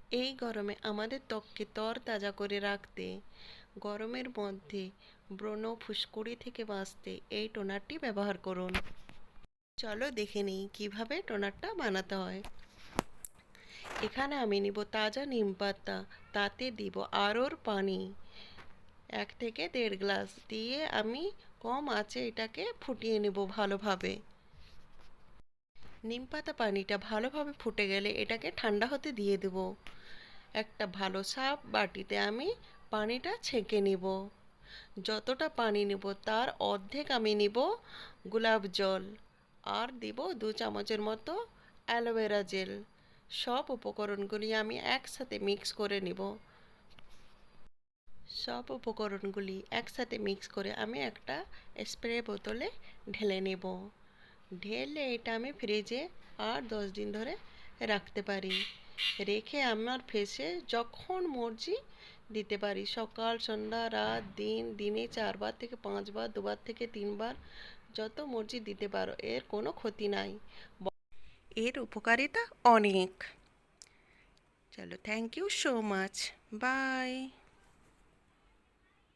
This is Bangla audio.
এই গরমে আমাদের ত্বককে তরতাজা করে রাখতে, গরমের মধ্যে ব্রণ ফুসকুড়ি থেকে বাঁচতে এই টোনারটি ব্যবহার করুন। চলো দেখে নিই কিভাবে টোনারটা বানাতে হয়। এখানে আমি নিব তাজা নিম পাতা, তাতে দিব আরোর পানি 1 থেকে 1.5 গ্লাস দিয়ে আমি কম আঁচে এটাকে ফুটিয়ে নেব ভালোভাবে। নিম পাতা পানিটা ভালোভাবে ফুটে গেলে এটাকে ঠান্ডা হতে দিয়ে দেব। একটা ভালো সাফ বাটিতে আমি পানিটা ছেঁকে নিব। যতটা পানি নেব তার অর্ধেক আমি নিব গোলাপ জল, আর দিব 2 চামচের মতো অ্যালোভেরা জেল। সব উপকরণগুলি আমি একসাথে মিক্স করে নিব। সব উপকরণগুলি একসাথে মিক্স করে আমি একটা স্প্রে বোতলে ঢেলে নেব। ঢেলে এটা আমি ফ্রিজে 8-10 দিন ধরে রাখতে পারি। রেখে আমার ফেসে যখন মর্জি দিতে পারি, সকাল সন্ধ্যা রাত দিন, দিনে 4 বার থেকে 5 বার, 2 বার থেকে 3 বার, যত মর্জি দিতে পারো, এর কোনো ক্ষতি নাই, এর উপকারিতা অনেক। চলো, thank you so much, by.